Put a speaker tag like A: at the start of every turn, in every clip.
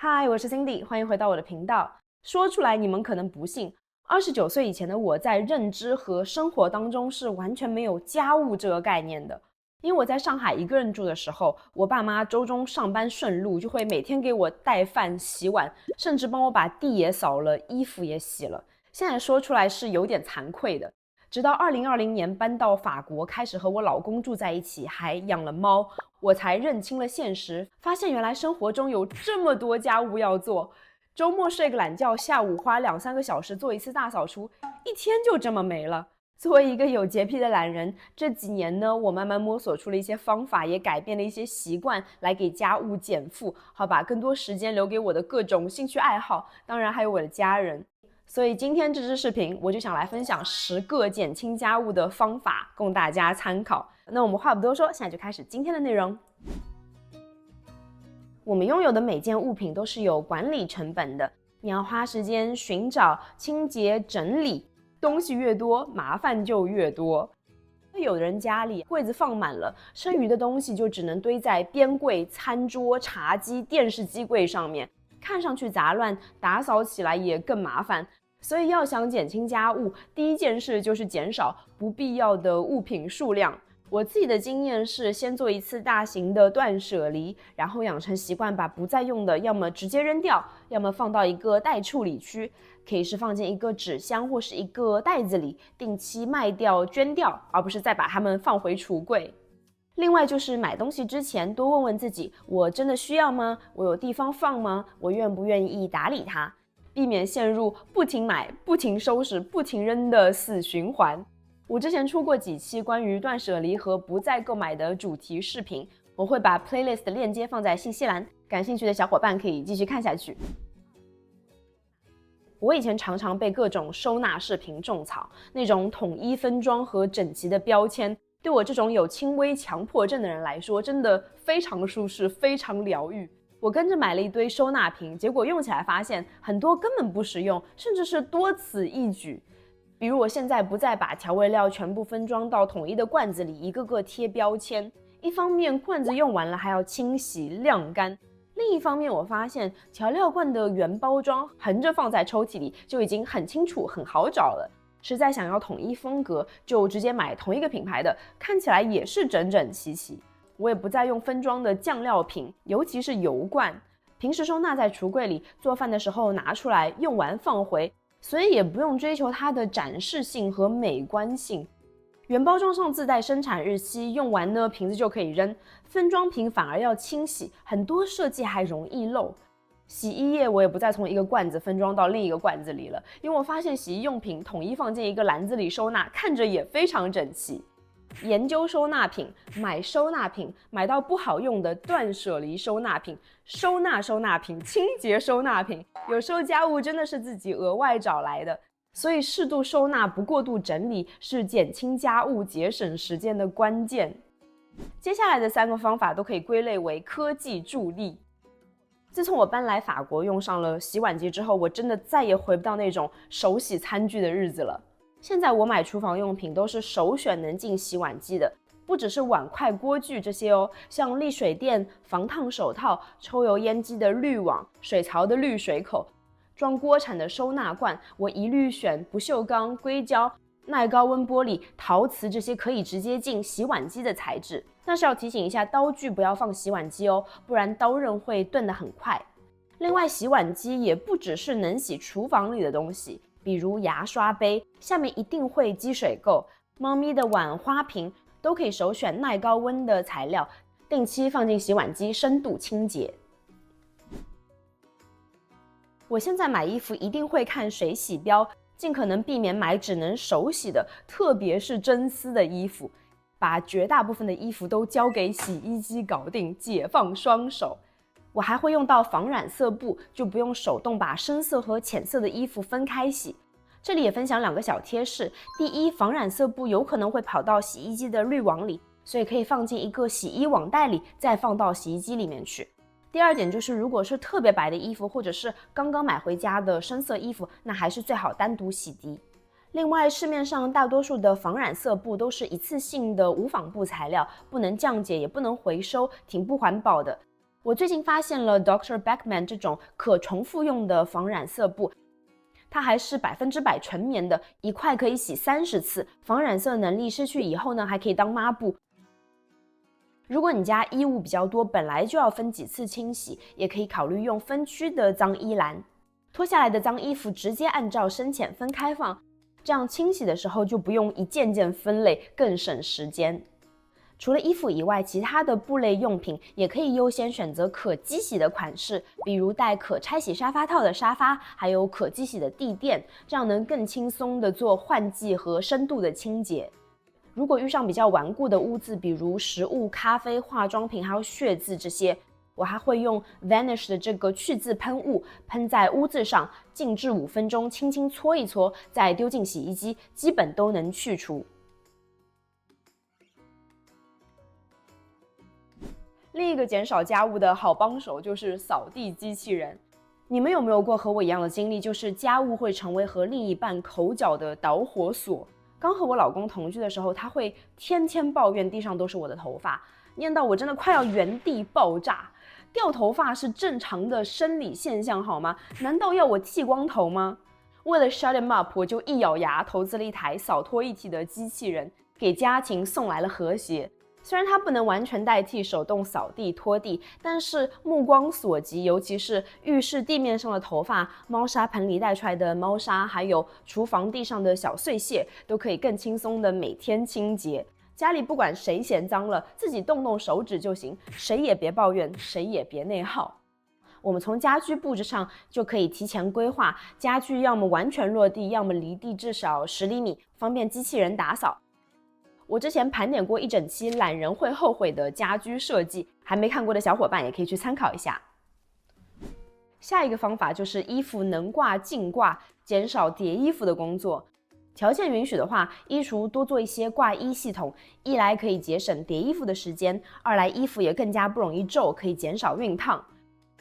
A: 嗨，我是 Cindy，欢迎回到我的频道。说出来你们可能不信，29岁以前的我在认知和生活当中是完全没有家务这个概念的。因为我在上海一个人住的时候，我爸妈周中上班顺路，就会每天给我带饭、洗碗，甚至帮我把地也扫了，衣服也洗了。现在说出来是有点惭愧的。直到2020年搬到法国，开始和我老公住在一起，还养了猫，我才认清了现实，发现原来生活中有这么多家务要做。周末睡个懒觉，下午花2-3个小时做一次大扫除，一天就这么没了。作为一个有洁癖的懒人，这几年呢，我慢慢摸索出了一些方法，也改变了一些习惯，来给家务减负，好把更多时间留给我的各种兴趣爱好，当然还有我的家人。所以今天这支视频，我就想来分享10个减轻家务的方法，供大家参考。那我们话不多说，现在就开始今天的内容。我们拥有的每件物品都是有管理成本的，你要花时间寻找、清洁、整理，东西越多，麻烦就越多。有的人家里柜子放满了，剩余的东西就只能堆在边柜、餐桌、茶几、电视机柜上面，看上去杂乱，打扫起来也更麻烦。所以要想减轻家务，第一件事就是减少不必要的物品数量。我自己的经验是先做一次大型的断舍离，然后养成习惯把不再用的要么直接扔掉，要么放到一个待处理区，可以是放进一个纸箱或是一个袋子里，定期卖掉捐掉，而不是再把它们放回橱柜。另外就是买东西之前多问问自己，我真的需要吗？我有地方放吗？我愿不愿意打理它？避免陷入不停买、不停收拾、不停扔的死循环。我之前出过几期关于断舍离和不再购买的主题视频，我会把 playlist 的链接放在信息栏，感兴趣的小伙伴可以继续看下去。我以前常常被各种收纳视频种草，那种统一分装和整齐的标签，对我这种有轻微强迫症的人来说，真的非常舒适，非常疗愈。我跟着买了一堆收纳瓶，结果用起来发现很多根本不实用，甚至是多此一举。比如我现在不再把调味料全部分装到统一的罐子里，一个个贴标签。一方面罐子用完了还要清洗晾干，另一方面我发现调料罐的原包装横着放在抽屉里就已经很清楚很好找了。实在想要统一风格，就直接买同一个品牌的，看起来也是整整齐齐。我也不再用分装的酱料瓶，尤其是油罐，平时收纳在橱柜里，做饭的时候拿出来，用完放回，所以也不用追求它的展示性和美观性。原包装上自带生产日期，用完呢瓶子就可以扔，分装瓶反而要清洗，很多设计还容易漏。洗衣液我也不再从一个罐子分装到另一个罐子里了，因为我发现洗衣用品统一放进一个篮子里收纳，看着也非常整齐。研究收纳品，买收纳品，买到不好用的断舍离收纳品，收纳收纳品，清洁收纳品。有时候家务真的是自己额外找来的，所以适度收纳，不过度整理，是减轻家务、节省时间的关键。接下来的3个方法都可以归类为科技助力。自从我搬来法国，用上了洗碗机之后，我真的再也回不到那种手洗餐具的日子了。现在我买厨房用品都是首选能进洗碗机的，不只是碗筷、锅具这些哦，像沥水垫、防烫手套、抽油烟机的滤网、水槽的滤水口、装锅铲的收纳罐，我一律选不锈钢、硅胶、耐高温玻璃、陶瓷这些可以直接进洗碗机的材质。但是要提醒一下，刀具不要放洗碗机哦，不然刀刃会钝得很快。另外，洗碗机也不只是能洗厨房里的东西，比如牙刷杯，下面一定会积水垢，猫咪的碗、花瓶都可以首选耐高温的材料，定期放进洗碗机深度清洁。我现在买衣服一定会看水洗标，尽可能避免买只能手洗的，特别是真丝的衣服，把绝大部分的衣服都交给洗衣机搞定，解放双手。我还会用到防染色布，就不用手动把深色和浅色的衣服分开洗。这里也分享2个小贴士。第一，防染色布有可能会跑到洗衣机的滤网里，所以可以放进一个洗衣网袋里，再放到洗衣机里面去。第二点就是，如果是特别白的衣服，或者是刚刚买回家的深色衣服，那还是最好单独洗涤。另外，市面上大多数的防染色布都是一次性的无纺布材料，不能降解，也不能回收，挺不环保的。我最近发现了 Dr. Beckman 这种可重复用的防染色布，它还是100%纯棉的，一块可以洗30次，防染色能力失去以后呢，还可以当抹布。如果你家衣物比较多，本来就要分几次清洗，也可以考虑用分区的脏衣篮，脱下来的脏衣服直接按照深浅分开放，这样清洗的时候就不用一件件分类，更省时间。除了衣服以外，其他的布类用品也可以优先选择可机洗的款式，比如带可拆洗沙发套的沙发，还有可机洗的地垫，这样能更轻松的做换季和深度的清洁。如果遇上比较顽固的污渍，比如食物、咖啡、化妆品还有血渍这些，我还会用 Vanish 的这个去渍喷雾喷在污渍上，静置5分钟，轻轻搓一搓，再丢进洗衣机，基本都能去除。另一个减少家务的好帮手就是扫地机器人。你们有没有过和我一样的经历，就是家务会成为和另一半口角的导火索？刚和我老公同居的时候，他会天天抱怨地上都是我的头发，念到我真的快要原地爆炸。掉头发是正常的生理现象好吗？难道要我剃光头吗？为了 shut him up， 我就一咬牙投资了一台扫拖一体的机器人，给家庭送来了和谐。虽然它不能完全代替手动扫地拖地，但是目光所及，尤其是浴室地面上的头发、猫砂盆里带出来的猫砂，还有厨房地上的小碎屑，都可以更轻松的每天清洁。家里不管谁嫌脏了，自己动动手指就行，谁也别抱怨，谁也别内耗。我们从家居布置上就可以提前规划，家具要么完全落地，要么离地至少10厘米，方便机器人打扫。我之前盘点过一整期懒人会后悔的家居设计，还没看过的小伙伴也可以去参考一下。下一个方法就是衣服能挂尽挂，减少叠衣服的工作。条件允许的话，衣橱多做一些挂衣系统，一来可以节省叠衣服的时间，二来衣服也更加不容易皱，可以减少熨烫。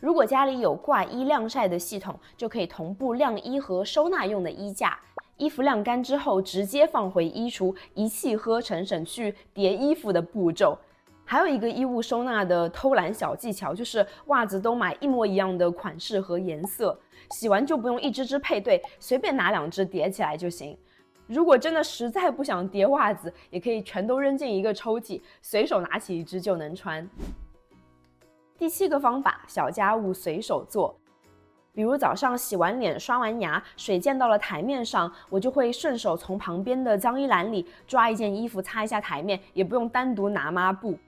A: 如果家里有挂衣晾晒的系统，就可以同步晾衣和收纳用的衣架。衣服晾干之后直接放回衣橱，一气呵成，省去叠衣服的步骤。还有一个衣物收纳的偷懒小技巧，就是袜子都买一模一样的款式和颜色，洗完就不用一只只配对，随便拿2只叠起来就行。如果真的实在不想叠袜子，也可以全都扔进一个抽屉，随手拿起一只就能穿。第7个方法，小家务随手做。比如早上洗完脸、刷完牙，水溅到了台面上，我就会顺手从旁边的脏衣篮里抓一件衣服擦一下台面，也不用单独拿抹布。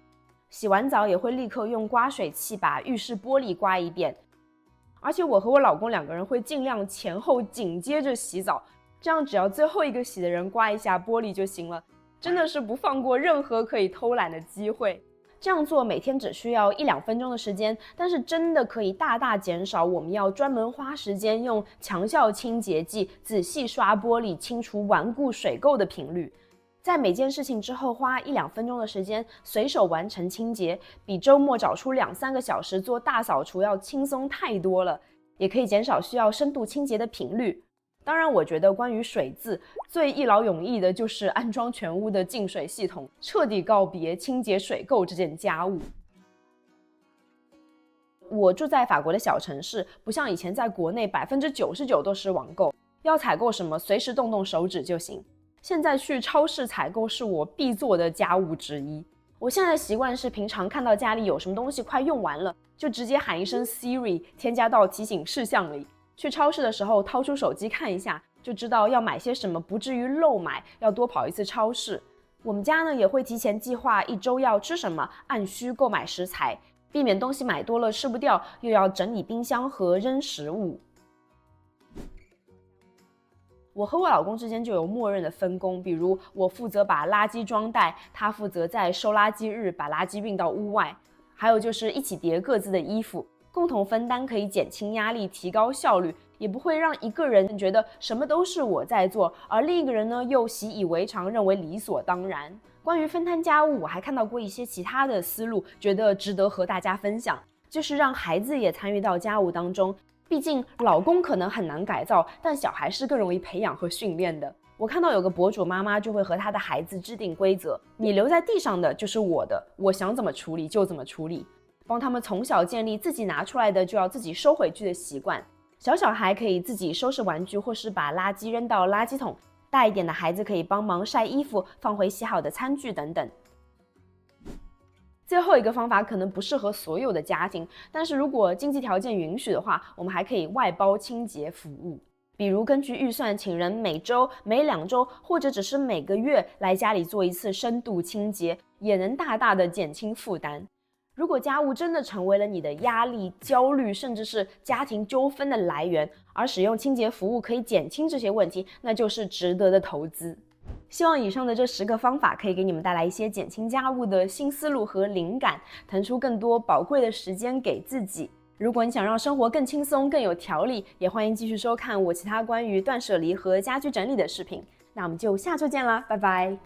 A: 洗完澡也会立刻用刮水器把浴室玻璃刮一遍。而且我和我老公2个人会尽量前后紧接着洗澡，这样只要最后一个洗的人刮一下玻璃就行了，真的是不放过任何可以偷懒的机会。这样做每天只需要1-2分钟的时间，但是真的可以大大减少我们要专门花时间用强效清洁剂仔细刷玻璃清除顽固水垢的频率。在每件事情之后花1-2分钟的时间随手完成清洁，比周末找出2-3个小时做大扫除要轻松太多了，也可以减少需要深度清洁的频率。当然，我觉得关于水渍最一劳永逸的就是安装全屋的净水系统，彻底告别清洁水垢这件家务。我住在法国的小城市，不像以前在国内99%都是网购，要采购什么随时动动手指就行。现在去超市采购是我必做的家务之一。我现在的习惯是平常看到家里有什么东西快用完了，就直接喊一声 Siri， 添加到提醒事项里。去超市的时候掏出手机看一下，就知道要买些什么，不至于漏买，要多跑一次超市。我们家呢也会提前计划1周要吃什么，按需购买食材，避免东西买多了吃不掉，又要整理冰箱和扔食物。我和我老公之间就有默认的分工，比如我负责把垃圾装袋，他负责在收垃圾日把垃圾运到屋外，还有就是一起叠各自的衣服。共同分担可以减轻压力，提高效率，也不会让一个人觉得什么都是我在做，而另一个人呢又习以为常，认为理所当然。关于分摊家务，我还看到过一些其他的思路，觉得值得和大家分享，就是让孩子也参与到家务当中。毕竟老公可能很难改造，但小孩是更容易培养和训练的。我看到有个博主妈妈就会和她的孩子制定规则，你留在地上的就是我的，我想怎么处理就怎么处理。帮他们从小建立自己拿出来的就要自己收回去的习惯。小孩可以自己收拾玩具，或是把垃圾扔到垃圾桶；大一点的孩子可以帮忙晒衣服，放回洗好的餐具等等。最后一个方法可能不适合所有的家庭，但是如果经济条件允许的话，我们还可以外包清洁服务。比如根据预算，请人每周、每2周，或者只是每个月来家里做一次深度清洁，也能大大的减轻负担。如果家务真的成为了你的压力、焦虑，甚至是家庭纠纷的来源，而使用清洁服务可以减轻这些问题，那就是值得的投资。希望以上的这10个方法可以给你们带来一些减轻家务的新思路和灵感，腾出更多宝贵的时间给自己。如果你想让生活更轻松、更有条理，也欢迎继续收看我其他关于断舍离和家居整理的视频。那我们就下周见啦，拜拜。